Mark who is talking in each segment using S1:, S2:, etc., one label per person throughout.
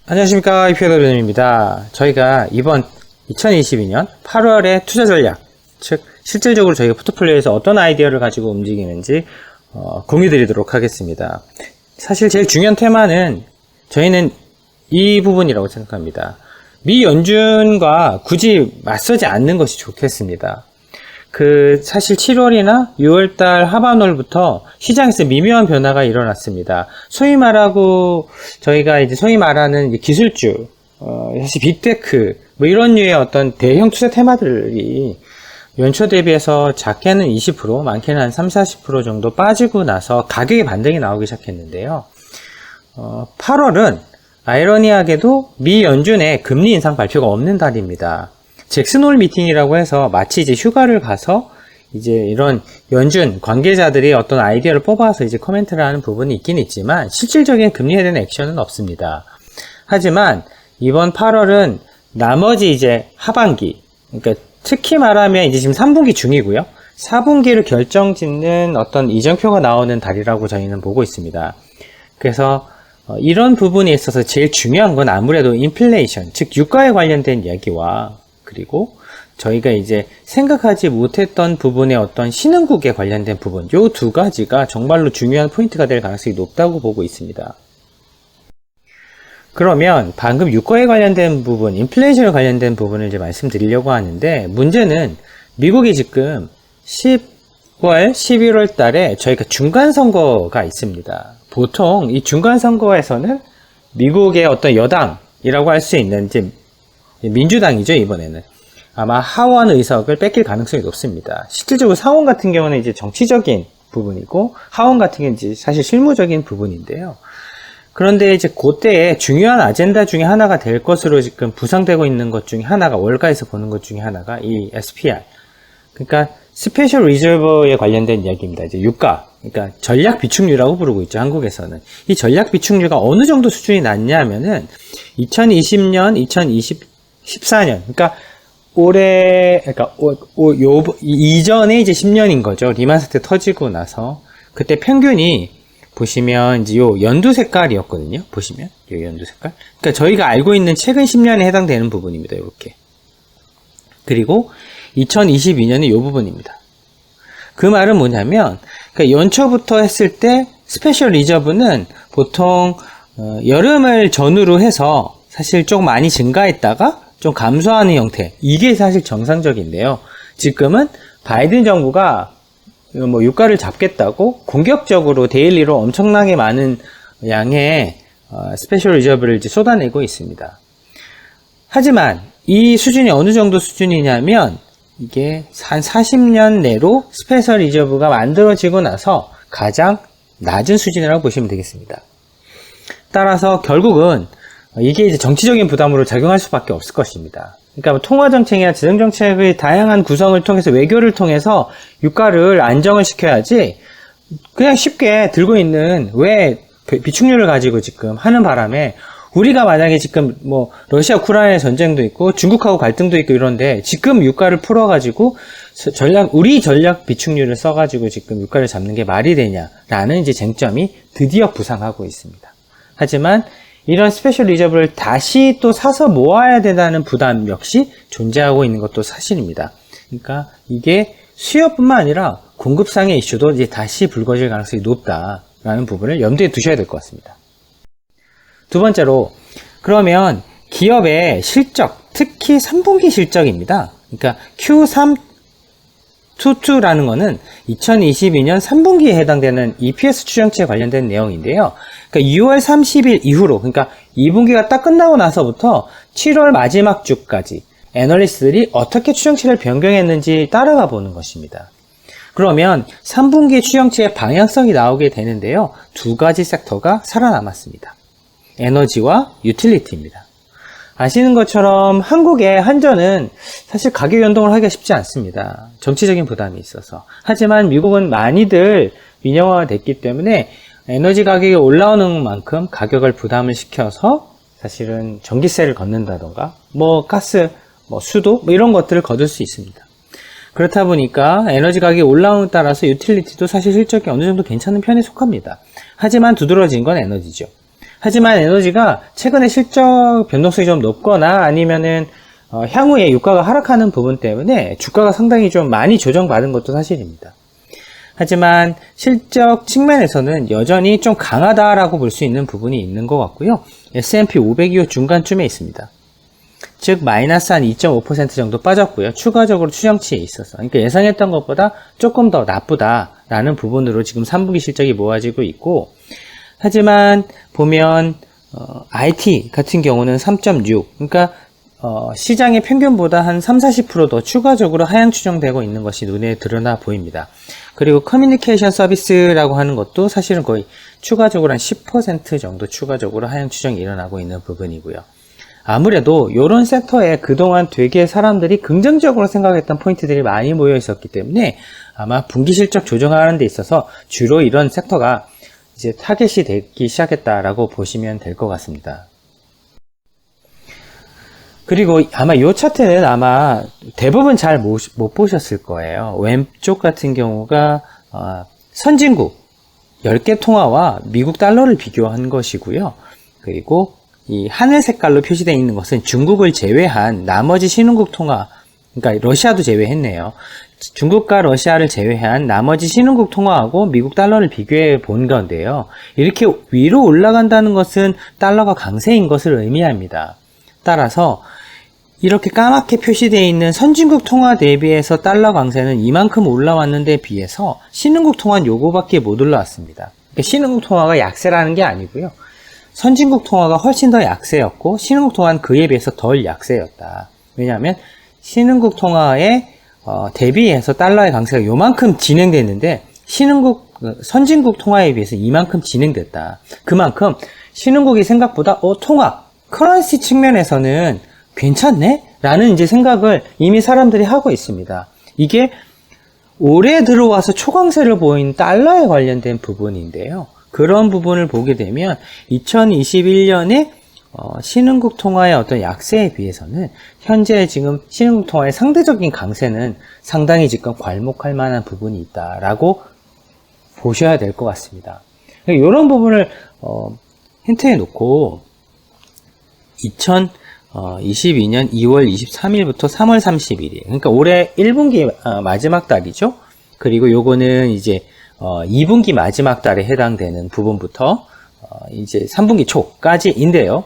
S1: 안녕하십니까, 이표더변입니다. 저희가 이번 2022년 8월의 투자 전략, 즉 실질적으로 저희가 포트폴리오에서 어떤 아이디어를 가지고 움직이는지 공유 드리도록 하겠습니다. 사실 제일 중요한 테마는 저희는 이 부분이라고 생각합니다. 미 연준과 굳이 맞서지 않는 것이 좋겠습니다. 사실 7월이나 6월달 하반월부터 시장에서 미묘한 변화가 일어났습니다. 소위 말하는 기술주, 사실 빅테크, 이런 류의 어떤 대형 투자 테마들이 연초 대비해서 작게는 20%, 많게는 한 30-40% 정도 빠지고 나서 가격의 반등이 나오기 시작했는데요. 8월은 아이러니하게도 미 연준의 금리 인상 발표가 없는 달입니다. 잭슨홀 미팅이라고 해서 마치 이제 휴가를 가서 이제 이런 연준 관계자들이 어떤 아이디어를 뽑아서 이제 코멘트를 하는 부분이 있긴 있지만 실질적인 금리에 대한 액션은 없습니다. 하지만 이번 8월은 나머지 이제 하반기, 그러니까 특히 말하면 이제 지금 3분기 중이고요. 4분기를 결정짓는 어떤 이정표가 나오는 달이라고 저희는 보고 있습니다. 그래서 이런 부분에 있어서 제일 중요한 건 아무래도 인플레이션, 즉 유가에 관련된 이야기와 그리고 저희가 이제 생각하지 못했던 부분의 어떤 신흥국에 관련된 부분, 요 두 가지가 정말로 중요한 포인트가 될 가능성이 높다고 보고 있습니다. 그러면 방금 유가에 관련된 부분, 인플레이션에 관련된 부분을 이제 말씀드리려고 하는데, 문제는 미국이 지금 10월, 11월 달에 저희가 중간선거가 있습니다. 보통 이 중간선거에서는 미국의 어떤 여당이라고 할 수 있는 이제 민주당이죠, 이번에는. 아마 하원 의석을 뺏길 가능성이 높습니다. 실질적으로 상원 같은 경우는 이제 정치적인 부분이고, 하원 같은 경우는 이제 사실 실무적인 부분인데요. 그런데 이제 그때의 중요한 아젠다 중에 하나가 될 것으로 지금 부상되고 있는 것 중에 하나가, 월가에서 보는 것 중에 하나가 이 SPR. 그러니까 스페셜 리저브에 관련된 이야기입니다. 이제 유가. 그러니까 전략 비축률이라고 부르고 있죠, 한국에서는. 이 전략 비축률가 어느 정도 수준이 낮냐면은 2020년, 2014년, 그러니까 이전에 이제 10년인 거죠. 리만 사태 터지고 나서. 그때 평균이 보시면 이제 요 연두 색깔이었거든요. 보시면 요 연두 색깔. 그러니까 저희가 알고 있는 최근 10년에 해당되는 부분입니다. 이렇게. 그리고 2022년은 요 부분입니다. 그 말은 뭐냐면, 그러니까 연초부터 했을 때 스페셜 리저브는 보통 여름을 전후로 해서 사실 좀 많이 증가했다가 좀 감소하는 형태, 이게 사실 정상적인데요. 지금은 바이든 정부가 유가를 잡겠다고 공격적으로 데일리로 엄청나게 많은 양의 스페셜 리저브를 이제 쏟아내고 있습니다. 하지만 이 수준이 어느 정도 수준이냐면, 이게 한 40년 내로 스페셜 리저브가 만들어지고 나서 가장 낮은 수준이라고 보시면 되겠습니다. 따라서 결국은 이게 이제 정치적인 부담으로 작용할 수밖에 없을 것입니다. 그러니까 통화정책이나 재정정책의 다양한 구성을 통해서, 외교를 통해서 유가를 안정을 시켜야지, 그냥 쉽게 들고 있는 비축률을 가지고 지금 하는 바람에, 우리가 만약에 지금 러시아 우크라이나 전쟁도 있고 중국하고 갈등도 있고 이런데, 지금 유가를 풀어가지고 우리 전략 비축률을 써가지고 지금 유가를 잡는 게 말이 되냐라는 이제 쟁점이 드디어 부상하고 있습니다. 하지만 이런 스페셜 리저브를 다시 또 사서 모아야 된다는 부담 역시 존재하고 있는 것도 사실입니다. 그러니까 이게 수요뿐만 아니라 공급상의 이슈도 이제 다시 불거질 가능성이 높다라는 부분을 염두에 두셔야 될 것 같습니다. 두 번째로, 그러면 기업의 실적, 특히 3분기 실적입니다. 그러니까 Q322라는 거는 2022년 3분기에 해당되는 EPS 추정치에 관련된 내용인데요. 그러니까 6월 30일 이후로, 그러니까 2분기가 딱 끝나고 나서부터 7월 마지막 주까지 애널리스트들이 어떻게 추정치를 변경했는지 따라가 보는 것입니다. 그러면 3분기 추정치의 방향성이 나오게 되는데요. 두 가지 섹터가 살아남았습니다. 에너지와 유틸리티입니다. 아시는 것처럼 한국의 한전은 사실 가격 연동을 하기가 쉽지 않습니다. 정치적인 부담이 있어서. 하지만 미국은 많이들 민영화가 됐기 때문에 에너지 가격이 올라오는 만큼 가격을 부담을 시켜서 사실은 전기세를 걷는다던가, 가스, 수도, 이런 것들을 거둘 수 있습니다. 그렇다 보니까 에너지 가격이 올라옴에 따라서 유틸리티도 사실 실적이 어느 정도 괜찮은 편에 속합니다. 하지만 두드러진 건 에너지죠. 하지만 에너지가 최근에 실적 변동성이 좀 높거나 아니면은 향후에 유가가 하락하는 부분 때문에 주가가 상당히 좀 많이 조정받은 것도 사실입니다. 하지만 실적 측면에서는 여전히 좀 강하다라고 볼 수 있는 부분이 있는 것 같고요. S&P 500이 중간쯤에 있습니다. 즉 마이너스 한 2.5% 정도 빠졌고요. 추가적으로 추정치에 있어서 그러니까 예상했던 것보다 조금 더 나쁘다라는 부분으로 지금 3분기 실적이 모아지고 있고, 하지만 보면 IT 같은 경우는 3.6, 그러니까 시장의 평균보다 한 30-40%더 추가적으로 하향 추정되고 있는 것이 눈에 드러나 보입니다. 그리고 커뮤니케이션 서비스라고 하는 것도 사실은 거의 추가적으로 한 10% 정도 추가적으로 하향 추정이 일어나고 있는 부분이고요. 아무래도 이런 섹터에 그동안 되게 사람들이 긍정적으로 생각했던 포인트들이 많이 모여 있었기 때문에 아마 분기 실적 조정하는 데 있어서 주로 이런 섹터가 이제 타겟이 되기 시작했다라고 보시면 될 것 같습니다. 그리고 아마 이 차트는 아마 대부분 잘 못 보셨을 거예요. 왼쪽 같은 경우가 선진국 10개 통화와 미국 달러를 비교한 것이고요. 그리고 이 하늘 색깔로 표시되어 있는 것은 중국을 제외한 나머지 신흥국 통화, 그러니까 러시아도 제외했네요. 중국과 러시아를 제외한 나머지 신흥국 통화하고 미국 달러를 비교해 본 건데요. 이렇게 위로 올라간다는 것은 달러가 강세인 것을 의미합니다. 따라서 이렇게 까맣게 표시되어 있는 선진국 통화 대비해서 달러 강세는 이만큼 올라왔는데 비해서 신흥국 통화는 요거밖에 못 올라왔습니다. 그러니까 신흥국 통화가 약세라는 게 아니고요. 선진국 통화가 훨씬 더 약세였고 신흥국 통화는 그에 비해서 덜 약세였다. 왜냐하면 신흥국 통화에 대비해서 달러의 강세가 요만큼 진행됐는데 선진국 통화에 비해서 이만큼 진행됐다. 그만큼 신흥국이 생각보다 통화, 커런시 측면에서는 괜찮네? 라는 이제 생각을 이미 사람들이 하고 있습니다. 이게 올해 들어와서 초강세를 보인 달러에 관련된 부분인데요. 그런 부분을 보게 되면 2021년에 신흥국 통화의 어떤 약세에 비해서는 현재 지금 신흥국 통화의 상대적인 강세는 상당히 지금 괄목할 만한 부분이 있다라고 보셔야 될 것 같습니다. 이런 부분을 힌트에 놓고 2022년 2월 23일부터 3월 31일, 그러니까 올해 1분기 마지막 달이죠. 그리고 요거는 이제 2분기 마지막 달에 해당되는 부분부터 이제 3분기 초까지인데요.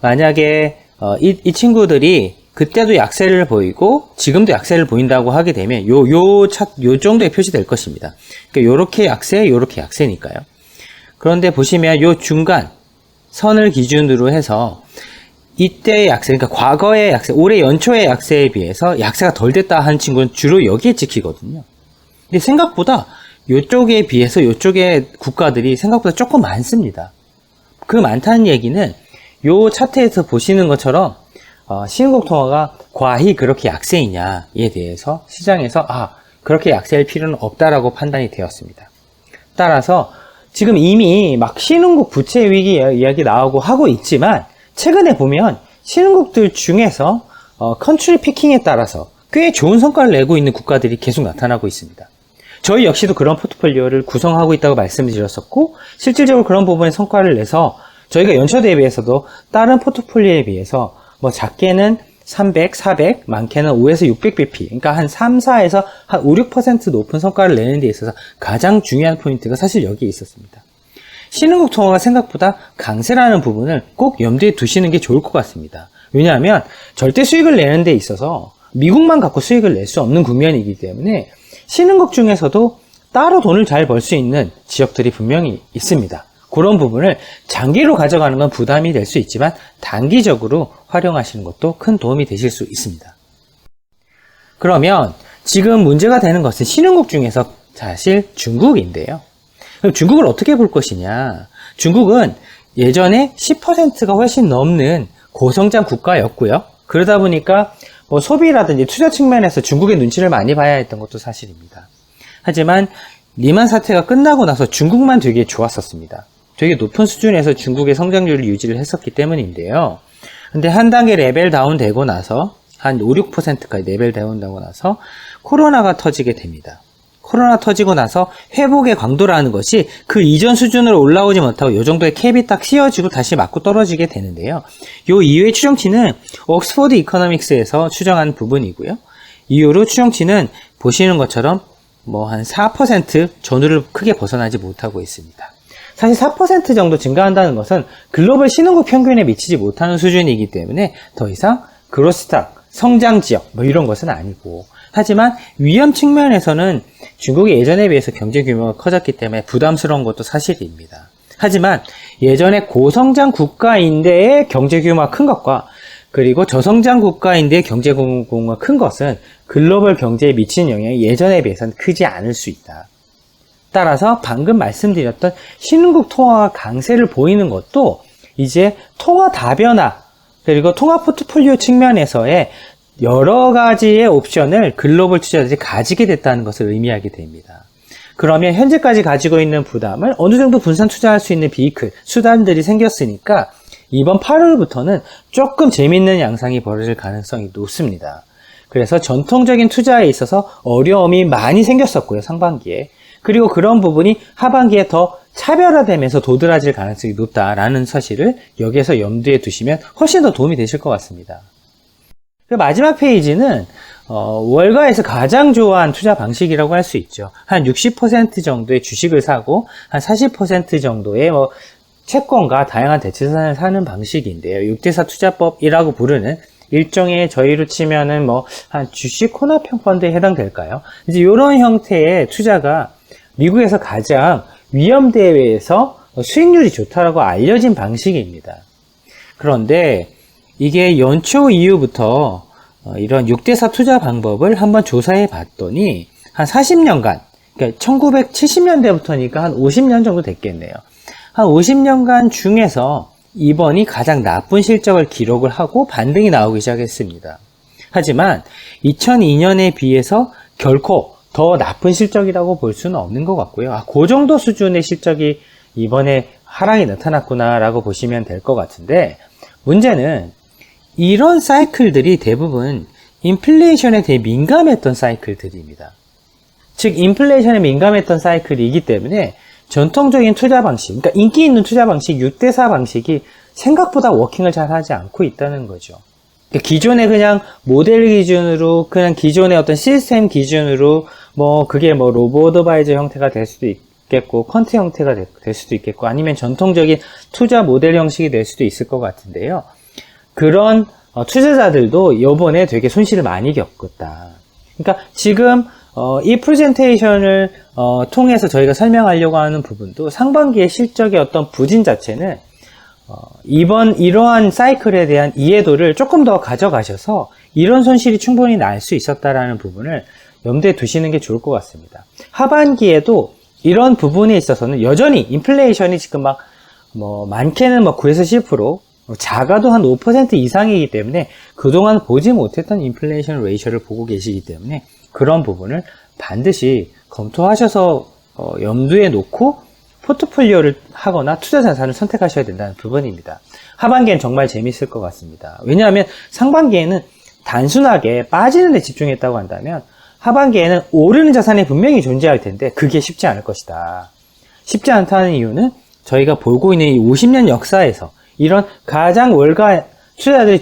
S1: 만약에 이 친구들이 그때도 약세를 보이고 지금도 약세를 보인다고 하게 되면 요 정도에 표시될 것입니다. 그러니까 요렇게 약세니까요. 그런데 보시면 요 중간 선을 기준으로 해서 이때의 약세, 그러니까 과거의 약세, 올해 연초의 약세에 비해서 약세가 덜 됐다 하는 친구는 주로 여기에 찍히거든요. 근데 생각보다 이쪽에 비해서 이쪽의 국가들이 생각보다 조금 많습니다. 그 많다는 얘기는 요 차트에서 보시는 것처럼 신흥국 통화가 과히 그렇게 약세이냐에 대해서 시장에서 그렇게 약세할 필요는 없다라고 판단이 되었습니다. 따라서 지금 이미 막 신흥국 부채 위기 이야기 나오고 하고 있지만 최근에 보면 신흥국들 중에서 컨트리 피킹에 따라서 꽤 좋은 성과를 내고 있는 국가들이 계속 나타나고 있습니다. 저희 역시도 그런 포트폴리오를 구성하고 있다고 말씀드렸었고 실질적으로 그런 부분에 성과를 내서 저희가 연초 대비해서도 다른 포트폴리오에 비해서 뭐 작게는 300, 400, 많게는 5에서 600bp, 그러니까 한 3, 4에서 한 5, 6% 높은 성과를 내는 데 있어서 가장 중요한 포인트가 사실 여기에 있었습니다. 신흥국 통화가 생각보다 강세라는 부분을 꼭 염두에 두시는 게 좋을 것 같습니다. 왜냐하면 절대 수익을 내는 데 있어서 미국만 갖고 수익을 낼 수 없는 국면이기 때문에 신흥국 중에서도 따로 돈을 잘 벌 수 있는 지역들이 분명히 있습니다. 그런 부분을 장기로 가져가는 건 부담이 될 수 있지만 단기적으로 활용하시는 것도 큰 도움이 되실 수 있습니다. 그러면 지금 문제가 되는 것은 신흥국 중에서 사실 중국인데요. 그럼 중국을 어떻게 볼 것이냐? 중국은 예전에 10%가 훨씬 넘는 고성장 국가였고요. 그러다 보니까 뭐 소비라든지 투자 측면에서 중국의 눈치를 많이 봐야 했던 것도 사실입니다. 하지만 리만 사태가 끝나고 나서 중국만 되게 좋았었습니다. 되게 높은 수준에서 중국의 성장률을 유지를 했었기 때문인데요. 근데 한 단계 레벨 다운 되고 나서 한 5, 6%까지 레벨 다운 되고 나서 코로나가 터지게 됩니다. 코로나 터지고 나서 회복의 강도라는 것이 그 이전 수준으로 올라오지 못하고 이 정도의 캡이 딱 씌워지고 다시 맞고 떨어지게 되는데요. 이 이후의 추정치는 옥스퍼드 이코노믹스에서 추정한 부분이고요. 이후로 추정치는 보시는 것처럼 뭐 한 4% 전후를 크게 벗어나지 못하고 있습니다. 사실 4% 정도 증가한다는 것은 글로벌 신흥국 평균에 미치지 못하는 수준이기 때문에 더 이상 그로스탁, 성장 지역 뭐 이런 것은 아니고, 하지만 위험 측면에서는 중국이 예전에 비해서 경제 규모가 커졌기 때문에 부담스러운 것도 사실입니다. 하지만 예전에 고성장 국가인데의 경제 규모가 큰 것과 그리고 저성장 국가인데의 경제 규모가 큰 것은 글로벌 경제에 미치는 영향이 예전에 비해서는 크지 않을 수 있다. 따라서 방금 말씀드렸던 신흥국 통화가 강세를 보이는 것도 이제 통화 다변화 그리고 통화 포트폴리오 측면에서의 여러 가지의 옵션을 글로벌 투자자들이 가지게 됐다는 것을 의미하게 됩니다. 그러면 현재까지 가지고 있는 부담을 어느 정도 분산 투자할 수 있는 비이클, 수단들이 생겼으니까 이번 8월부터는 조금 재밌는 양상이 벌어질 가능성이 높습니다. 그래서 전통적인 투자에 있어서 어려움이 많이 생겼었고요, 상반기에. 그리고 그런 부분이 하반기에 더 차별화되면서 도드라질 가능성이 높다라는 사실을 여기에서 염두에 두시면 훨씬 더 도움이 되실 것 같습니다. 그 마지막 페이지는 월가에서 가장 좋아하는 투자 방식이라고 할 수 있죠. 한 60% 정도의 주식을 사고 한 40% 정도의 채권과 다양한 대체자산을 사는 방식인데요. 6대4 투자법이라고 부르는 일종의 저희로 치면은 한 주식 혼합형 펀드에 해당될까요? 이제 이런 형태의 투자가 미국에서 가장 위험대회에서 수익률이 좋다라고 알려진 방식입니다. 그런데 이게 연초 이후부터 이런 6대4 투자 방법을 한번 조사해 봤더니 한 40년간, 그러니까 1970년대부터니까 한 50년 정도 됐겠네요. 한 50년간 중에서 이번이 가장 나쁜 실적을 기록을 하고 반등이 나오기 시작했습니다. 하지만 2002년에 비해서 결코 더 나쁜 실적이라고 볼 수는 없는 것 같고요. 그 정도 수준의 실적이 이번에 하락이 나타났구나라고 보시면 될 것 같은데, 문제는 이런 사이클들이 대부분 인플레이션에 대해 민감했던 사이클들입니다. 즉 인플레이션에 민감했던 사이클이기 때문에 전통적인 투자 방식, 그러니까 인기 있는 투자 방식 6대4 방식이 생각보다 워킹을 잘 하지 않고 있다는 거죠. 그러니까 기존의 그냥 모델 기준으로, 그냥 기존의 어떤 시스템 기준으로 그게 로보 어드바이저 형태가 될 수도 있겠고 퀀트 형태가 될 수도 있겠고 아니면 전통적인 투자 모델 형식이 될 수도 있을 것 같은데요. 그런 투자자들도 이번에 되게 손실을 많이 겪었다. 그러니까 지금 이 프레젠테이션을 통해서 저희가 설명하려고 하는 부분도 상반기의 실적의 어떤 부진 자체는 이러한 사이클에 대한 이해도를 조금 더 가져가셔서 이런 손실이 충분히 날 수 있었다라는 부분을 염두에 두시는 게 좋을 것 같습니다. 하반기에도 이런 부분에 있어서는 여전히 인플레이션이 지금 많게는 9에서 10%, 작아도 한 5% 이상이기 때문에 그동안 보지 못했던 인플레이션 레이셔를 보고 계시기 때문에 그런 부분을 반드시 검토하셔서 염두에 놓고 포트폴리오를 하거나 투자 자산을 선택하셔야 된다는 부분입니다. 하반기엔 정말 재밌을 것 같습니다. 왜냐하면 상반기에는 단순하게 빠지는 데 집중했다고 한다면 하반기에는 오르는 자산이 분명히 존재할 텐데 그게 쉽지 않을 것이다. 쉽지 않다는 이유는 저희가 보고 있는 이 50년 역사에서 이런 가장 월가 투자자들이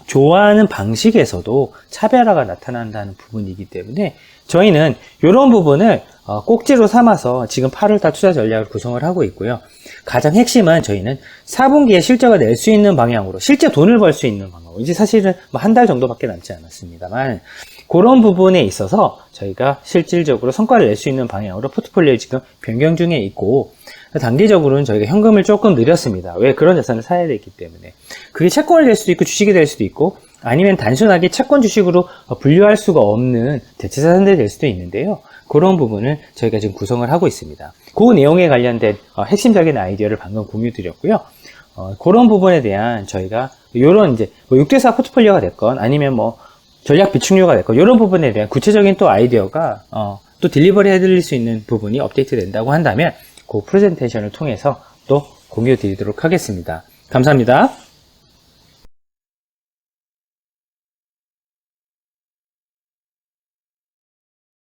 S1: 좋아하는 방식에서도 차별화가 나타난다는 부분이기 때문에 저희는 이런 부분을 꼭지로 삼아서 지금 8월달 투자 전략을 구성을 하고 있고요. 가장 핵심은 저희는 4분기에 실적을 낼 수 있는 방향으로, 실제 돈을 벌 수 있는 방향으로, 이제 사실은 한 달 정도밖에 남지 않았습니다만 그런 부분에 있어서 저희가 실질적으로 성과를 낼 수 있는 방향으로 포트폴리오를 지금 변경 중에 있고, 단기적으로는 저희가 현금을 조금 늘렸습니다. 왜? 그런 자산을 사야 되기 때문에. 그게 채권이 될 수도 있고 주식이 될 수도 있고 아니면 단순하게 채권 주식으로 분류할 수가 없는 대체자산들이 될 수도 있는데요. 그런 부분을 저희가 지금 구성을 하고 있습니다. 그 내용에 관련된 핵심적인 아이디어를 방금 공유 드렸고요. 그런 부분에 대한 저희가 이런 이제 6대4 포트폴리오가 됐건 아니면 전략 비축류가 됐건 이런 부분에 대한 구체적인 또 아이디어가 또 딜리버리 해드릴 수 있는 부분이 업데이트 된다고 한다면 그 프레젠테이션을 통해서 또 공유 드리도록 하겠습니다. 감사합니다.